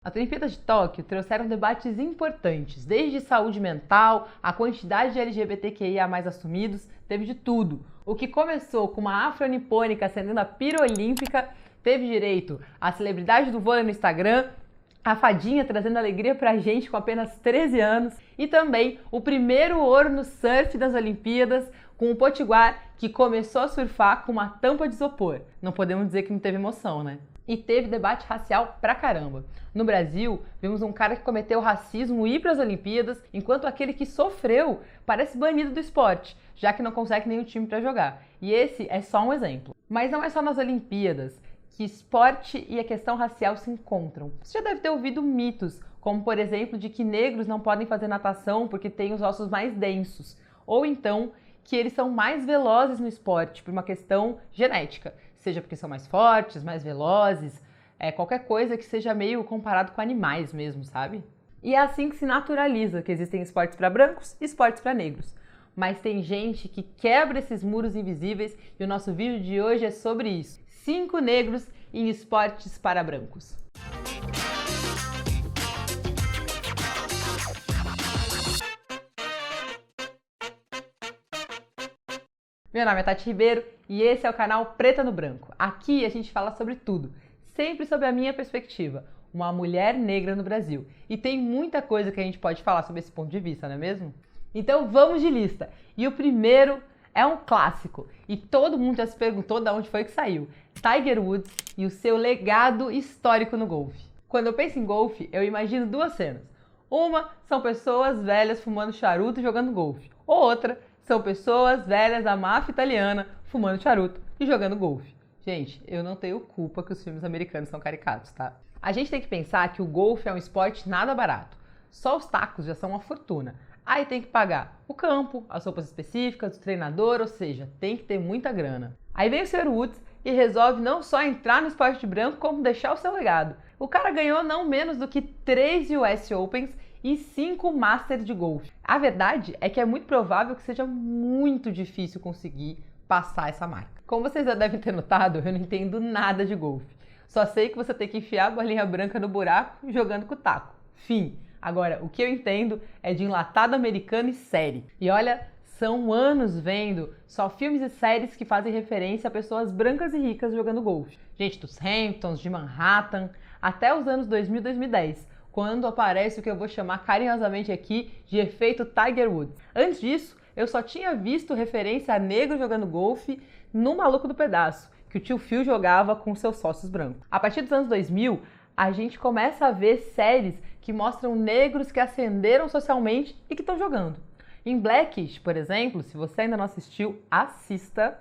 As Olimpíadas de Tóquio trouxeram debates importantes, desde saúde mental, a quantidade de LGBTQIA+ assumidos, teve de tudo. O que começou com uma afro-nipônica acendendo a pira olímpica, teve direito à celebridade do vôlei no Instagram, a fadinha trazendo alegria pra gente com apenas 13 anos e também o primeiro ouro no surf das Olimpíadas com o Potiguar, que começou a surfar com uma tampa de isopor. Não podemos dizer que não teve emoção, né? E teve debate racial pra caramba. No Brasil, vimos um cara que cometeu racismo ir para as Olimpíadas, enquanto aquele que sofreu parece banido do esporte, já que não consegue nenhum time para jogar. E esse é só um exemplo. Mas não é só nas Olimpíadas que esporte e a questão racial se encontram. Você já deve ter ouvido mitos, como por exemplo de que negros não podem fazer natação porque têm os ossos mais densos, ou então que eles são mais velozes no esporte por uma questão genética, seja porque são mais fortes, mais velozes, qualquer coisa que seja meio comparado com animais mesmo, sabe? E é assim que se naturaliza que existem esportes para brancos e esportes para negros. Mas tem gente que quebra esses muros invisíveis e o nosso vídeo de hoje é sobre isso. 5 negros em esportes para brancos. Meu nome é Tati Ribeiro e esse é o canal Preta no Branco. Aqui a gente fala sobre tudo, sempre sob a minha perspectiva, uma mulher negra no Brasil. E tem muita coisa que a gente pode falar sobre esse ponto de vista, não é mesmo? Então vamos de lista. E o primeiro é um clássico e todo mundo já se perguntou de onde foi que saiu. Tiger Woods e o seu legado histórico no golfe. Quando eu penso em golfe, eu imagino duas cenas. Uma são pessoas velhas fumando charuto e jogando golfe. Outra são pessoas velhas da máfia italiana fumando charuto e jogando golfe. Gente, eu não tenho culpa que os filmes americanos são caricatos, tá? A gente tem que pensar que o golfe é um esporte nada barato. Só os tacos já são uma fortuna. Aí tem que pagar o campo, as roupas específicas, o treinador, ou seja, tem que ter muita grana. Aí vem o Sr. Woods e resolve não só entrar no esporte de branco, como deixar o seu legado. O cara ganhou não menos do que 3 US Opens e 5 Masters de golfe. A verdade é que é muito provável que seja muito difícil conseguir passar essa marca. Como vocês já devem ter notado, eu não entendo nada de golfe. Só sei que você tem que enfiar a bolinha branca no buraco jogando com o taco. Fim. Agora, o que eu entendo é de enlatado americano e série. E olha, são anos vendo só filmes e séries que fazem referência a pessoas brancas e ricas jogando golfe. Gente dos Hamptons, de Manhattan, até os anos 2000 e 2010, quando aparece o que eu vou chamar carinhosamente aqui de efeito Tiger Woods. Antes disso, eu só tinha visto referência a negro jogando golfe no Maluco do Pedaço, que o tio Phil jogava com seus sócios brancos. A partir dos anos 2000, a gente começa a ver séries que mostram negros que ascenderam socialmente e que estão jogando. Em Blackish, por exemplo, se você ainda não assistiu, assista.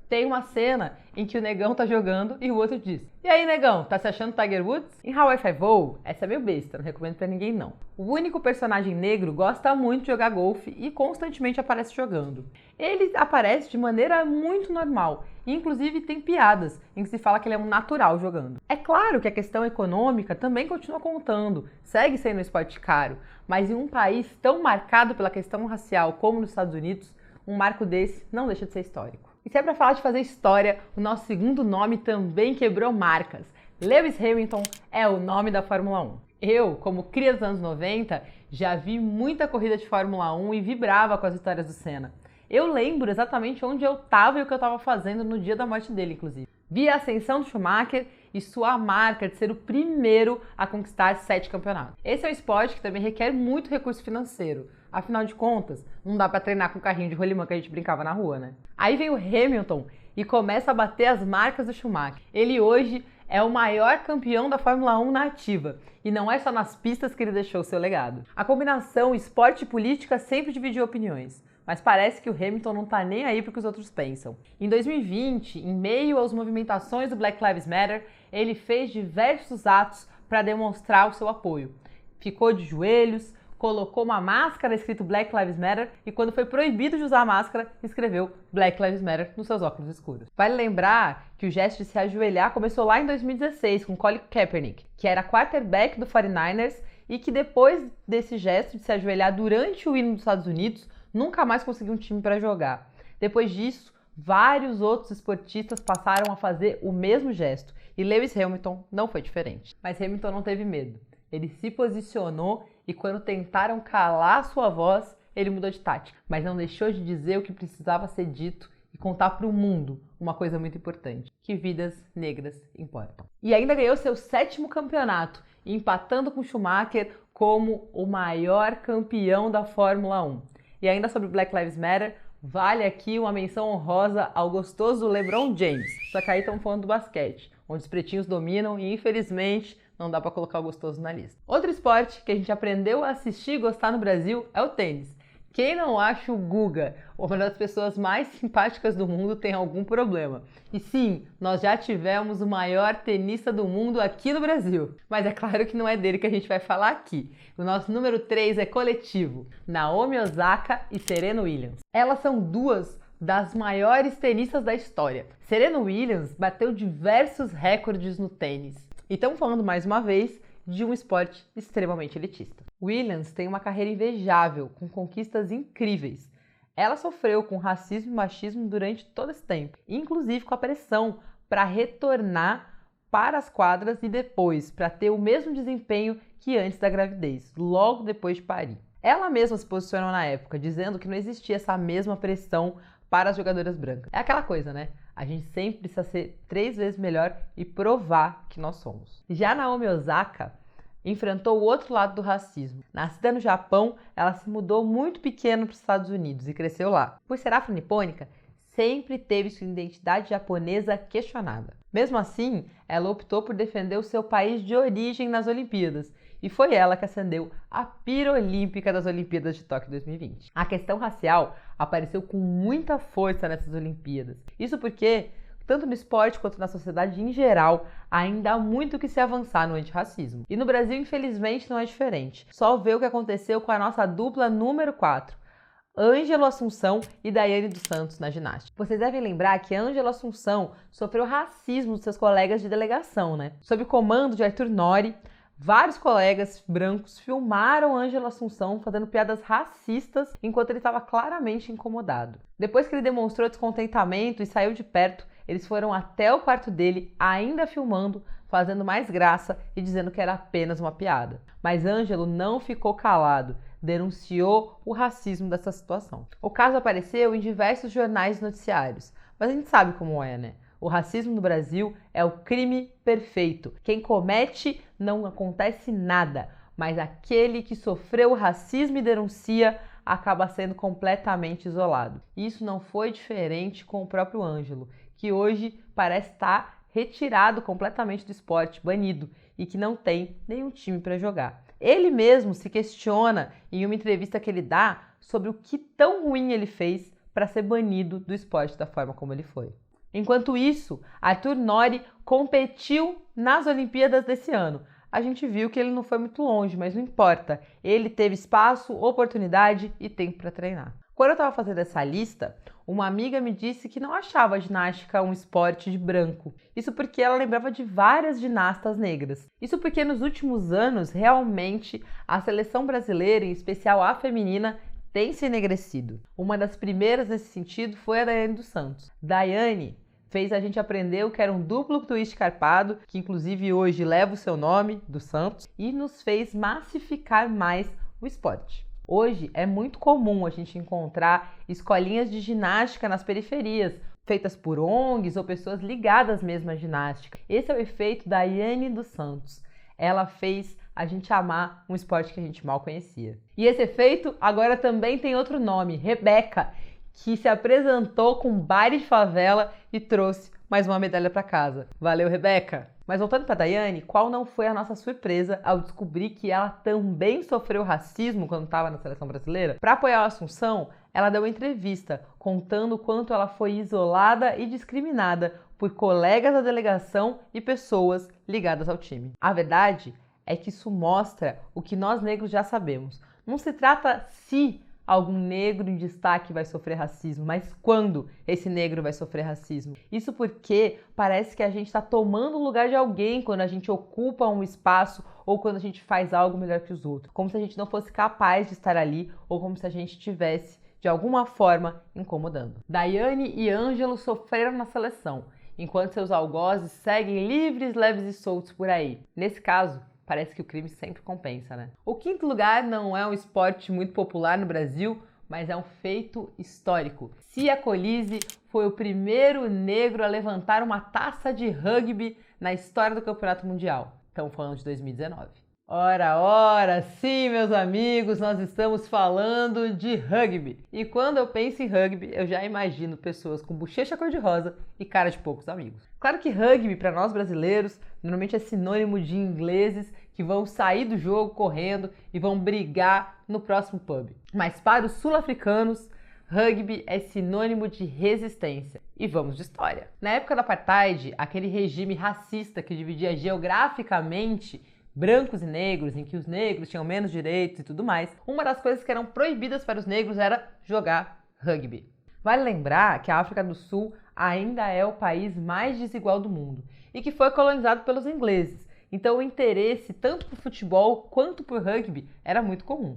Tem uma cena em que o negão tá jogando e o outro diz: "E aí, negão, tá se achando Tiger Woods?" Em Hawaii Five-O, essa é meio besta, não recomendo pra ninguém não. O único personagem negro gosta muito de jogar golfe e constantemente aparece jogando. Ele aparece de maneira muito normal, e inclusive tem piadas em que se fala que ele é um natural jogando. É claro que a questão econômica também continua contando, segue sendo um esporte caro, mas em um país tão marcado pela questão racial como nos Estados Unidos, um marco desse não deixa de ser histórico. E se é pra falar de fazer história, o nosso segundo nome também quebrou marcas. Lewis Hamilton é o nome da Fórmula 1. Eu, como cria dos anos 90, já vi muita corrida de Fórmula 1 e vibrava com as vitórias do Senna. Eu lembro exatamente onde eu estava e o que eu estava fazendo no dia da morte dele, inclusive. Vi a ascensão do Schumacher e sua marca de ser o primeiro a conquistar 7 campeonatos. Esse é um esporte que também requer muito recurso financeiro. Afinal de contas, não dá pra treinar com o carrinho de rolimã que a gente brincava na rua, né? Aí vem o Hamilton e começa a bater as marcas do Schumacher. Ele hoje é o maior campeão da Fórmula 1 na ativa. E não é só nas pistas que ele deixou o seu legado. A combinação esporte e política sempre dividiu opiniões. Mas parece que o Hamilton não tá nem aí pro que os outros pensam. Em 2020, em meio às movimentações do Black Lives Matter, ele fez diversos atos para demonstrar o seu apoio. Ficou de joelhos, colocou uma máscara escrito Black Lives Matter e quando foi proibido de usar a máscara, escreveu Black Lives Matter nos seus óculos escuros. Vale lembrar que o gesto de se ajoelhar começou lá em 2016 com Colin Kaepernick, que era quarterback do 49ers e que depois desse gesto de se ajoelhar durante o hino dos Estados Unidos, nunca mais conseguiu um time para jogar. Depois disso, vários outros esportistas passaram a fazer o mesmo gesto e Lewis Hamilton não foi diferente. Mas Hamilton não teve medo. Ele se posicionou e quando tentaram calar sua voz, ele mudou de tática, mas não deixou de dizer o que precisava ser dito e contar para o mundo uma coisa muito importante, que vidas negras importam. E ainda ganhou seu 7º campeonato, empatando com Schumacher como o maior campeão da Fórmula 1. E ainda sobre Black Lives Matter, vale aqui uma menção honrosa ao gostoso LeBron James. Só que aí estamos falando do basquete, onde os pretinhos dominam e infelizmente não dá para colocar o gostoso na lista. Outro esporte que a gente aprendeu a assistir e gostar no Brasil é o tênis. Quem não acha o Guga uma das pessoas mais simpáticas do mundo tem algum problema. E sim, nós já tivemos o maior tenista do mundo aqui no Brasil. Mas é claro que não é dele que a gente vai falar aqui. O nosso número 3 é coletivo, Naomi Osaka e Serena Williams. Elas são duas das maiores tenistas da história. Serena Williams bateu diversos recordes no tênis. E estamos falando mais uma vez de um esporte extremamente elitista. Williams tem uma carreira invejável, com conquistas incríveis. Ela sofreu com racismo e machismo durante todo esse tempo, inclusive com a pressão para retornar para as quadras e depois para ter o mesmo desempenho que antes da gravidez, logo depois de parir. Ela mesma se posicionou na época, dizendo que não existia essa mesma pressão para as jogadoras brancas. É aquela coisa, né? A gente sempre precisa ser 3 vezes melhor e provar que nós somos. Já Naomi Osaka enfrentou o outro lado do racismo. Nascida no Japão, ela se mudou muito pequena para os Estados Unidos e cresceu lá. Por ser afro-nipônica, sempre teve sua identidade japonesa questionada. Mesmo assim, ela optou por defender o seu país de origem nas Olimpíadas e foi ela que acendeu a pira olímpica das Olimpíadas de Tóquio 2020. A questão racial apareceu com muita força nessas Olimpíadas. Isso porque, tanto no esporte quanto na sociedade em geral, ainda há muito que se avançar no antirracismo. E no Brasil, infelizmente, não é diferente. Só ver o que aconteceu com a nossa dupla número 4, Ângelo Assunção e Daiane dos Santos na ginástica. Vocês devem lembrar que Ângelo Assunção sofreu racismo dos seus colegas de delegação, né? Sob o comando de Arthur Nori, vários colegas brancos filmaram Ângelo Assunção fazendo piadas racistas enquanto ele estava claramente incomodado. Depois que ele demonstrou descontentamento e saiu de perto, eles foram até o quarto dele, ainda filmando, fazendo mais graça e dizendo que era apenas uma piada. Mas Ângelo não ficou calado, denunciou o racismo dessa situação. O caso apareceu em diversos jornais e noticiários, mas a gente sabe como é, né? O racismo no Brasil é o crime perfeito. Quem comete não acontece nada, mas aquele que sofreu o racismo e denuncia acaba sendo completamente isolado. Isso não foi diferente com o próprio Ângelo, que hoje parece estar retirado completamente do esporte, banido, e que não tem nenhum time para jogar. Ele mesmo se questiona em uma entrevista que ele dá sobre o que tão ruim ele fez para ser banido do esporte da forma como ele foi. Enquanto isso, Arthur Nori competiu nas Olimpíadas desse ano. A gente viu que ele não foi muito longe, mas não importa. Ele teve espaço, oportunidade e tempo para treinar. Quando eu estava fazendo essa lista, uma amiga me disse que não achava a ginástica um esporte de branco. Isso porque ela lembrava de várias ginastas negras. Isso porque nos últimos anos, realmente, a seleção brasileira, em especial a feminina, tem se enegrecido. Uma das primeiras nesse sentido foi a Daiane dos Santos. Daiane fez a gente aprender o que era um duplo twist carpado, que inclusive hoje leva o seu nome, dos Santos, e nos fez massificar mais o esporte. Hoje é muito comum a gente encontrar escolinhas de ginástica nas periferias, feitas por ONGs ou pessoas ligadas mesmo à ginástica. Esse é o efeito da Daiane dos Santos. Ela fez a gente amar um esporte que a gente mal conhecia. E esse efeito agora também tem outro nome, Rebeca, que se apresentou com baile de favela e trouxe mais uma medalha para casa. Valeu, Rebeca! Mas voltando para a Daiane, qual não foi a nossa surpresa ao descobrir que ela também sofreu racismo quando estava na seleção brasileira? Para apoiar a Assunção, ela deu uma entrevista contando o quanto ela foi isolada e discriminada por colegas da delegação e pessoas ligadas ao time. A verdade é que isso mostra o que nós negros já sabemos. Não se trata se algum negro em destaque vai sofrer racismo, mas quando esse negro vai sofrer racismo. Isso porque parece que a gente está tomando o lugar de alguém quando a gente ocupa um espaço ou quando a gente faz algo melhor que os outros. Como se a gente não fosse capaz de estar ali ou como se a gente estivesse, de alguma forma, incomodando. Daiane e Ângelo sofreram na seleção, enquanto seus algozes seguem livres, leves e soltos por aí. Nesse caso, Parece que o crime sempre compensa, né? O quinto lugar não é um esporte muito popular no Brasil, mas é um feito histórico. Siya Kolisi foi o primeiro negro a levantar uma taça de rugby na história do Campeonato Mundial. Estamos falando de 2019. Ora, sim, meus amigos, nós estamos falando de rugby. E quando eu penso em rugby, eu já imagino pessoas com bochecha cor-de-rosa e cara de poucos amigos. Claro que rugby, para nós brasileiros, normalmente é sinônimo de ingleses que vão sair do jogo correndo e vão brigar no próximo pub. Mas para os sul-africanos, rugby é sinônimo de resistência. E vamos de história. Na época do apartheid, aquele regime racista que dividia geograficamente brancos e negros, em que os negros tinham menos direitos e tudo mais, uma das coisas que eram proibidas para os negros era jogar rugby. Vale lembrar que a África do Sul ainda é o país mais desigual do mundo e que foi colonizado pelos ingleses, então o interesse tanto por futebol quanto por rugby era muito comum.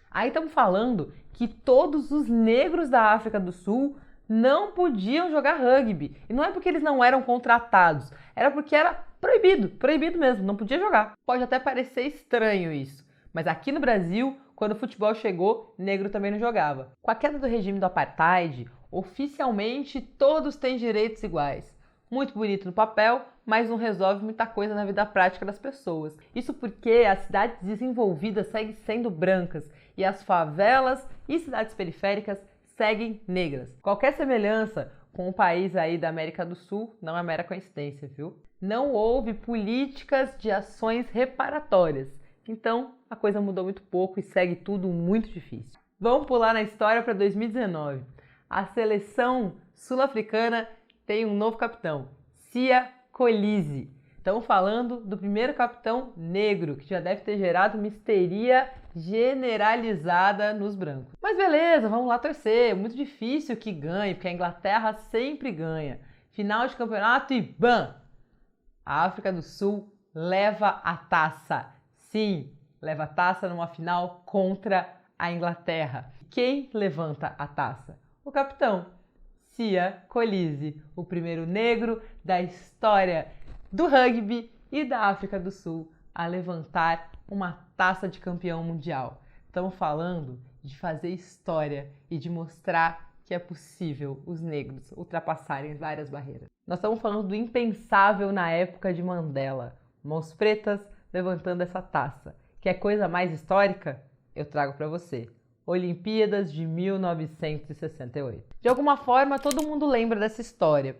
Aí estamos falando que todos os negros da África do Sul não podiam jogar rugby. E não é porque eles não eram contratados, era porque era proibido mesmo, não podia jogar. Pode até parecer estranho isso, mas aqui no Brasil, quando o futebol chegou, negro também não jogava. Com a queda do regime do apartheid, oficialmente todos têm direitos iguais. Muito bonito no papel, mas não resolve muita coisa na vida prática das pessoas. Isso porque as cidades desenvolvidas seguem sendo brancas e as favelas e cidades periféricas seguem negras. Qualquer semelhança com o país aí da América do Sul não é mera coincidência, viu? Não houve políticas de ações reparatórias. Então, a coisa mudou muito pouco e segue tudo muito difícil. Vamos pular na história para 2019. A seleção sul-africana tem um novo capitão, Siya Kolisi. Estamos falando do primeiro capitão negro, que já deve ter gerado uma histeria generalizada nos brancos. Mas beleza, vamos lá torcer. Muito difícil que ganhe, porque a Inglaterra sempre ganha. Final de campeonato e bam! A África do Sul leva a taça. Sim, leva a taça numa final contra a Inglaterra. Quem levanta a taça? O capitão, Siya Kolisi, o primeiro negro da história do rugby e da África do Sul a levantar uma taça de campeão mundial. Estamos falando de fazer história e de mostrar que é possível os negros ultrapassarem várias barreiras. Nós estamos falando do impensável na época de Mandela. Mãos pretas levantando essa taça. Quer coisa mais histórica? Eu trago para você. Olimpíadas de 1968. De alguma forma, todo mundo lembra dessa história.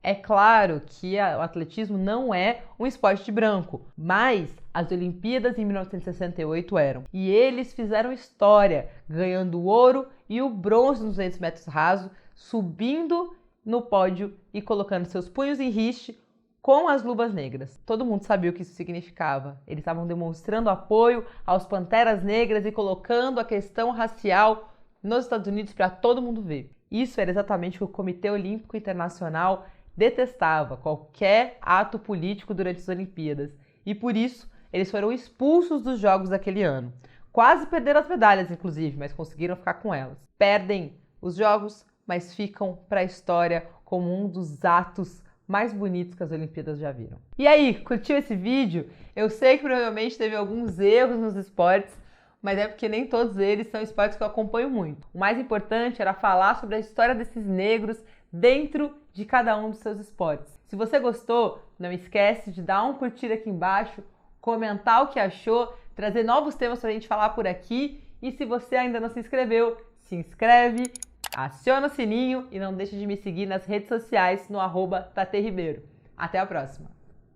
É claro que o atletismo não é um esporte de branco, mas as Olimpíadas em 1968 eram. E eles fizeram história, ganhando o ouro e o bronze nos 200 metros rasos, subindo no pódio e colocando seus punhos em riste com as luvas negras. Todo mundo sabia o que isso significava. Eles estavam demonstrando apoio aos panteras negras e colocando a questão racial nos Estados Unidos para todo mundo ver. Isso era exatamente o que o Comitê Olímpico Internacional detestava, qualquer ato político durante as Olimpíadas. E por isso, eles foram expulsos dos Jogos daquele ano. Quase perderam as medalhas, inclusive, mas conseguiram ficar com elas. Perdem os Jogos, mas ficam para a história como um dos atos mais bonitos que as Olimpíadas já viram. E aí, curtiu esse vídeo? Eu sei que provavelmente teve alguns erros nos esportes, mas é porque nem todos eles são esportes que eu acompanho muito. O mais importante era falar sobre a história desses negros dentro de cada um dos seus esportes. Se você gostou, não esquece de dar um curtir aqui embaixo, comentar o que achou, trazer novos temas pra gente falar por aqui. E se você ainda não se inscreveu, se inscreve, aciona o sininho e não deixe de me seguir nas redes sociais no @TateRibeiro. Até a próxima!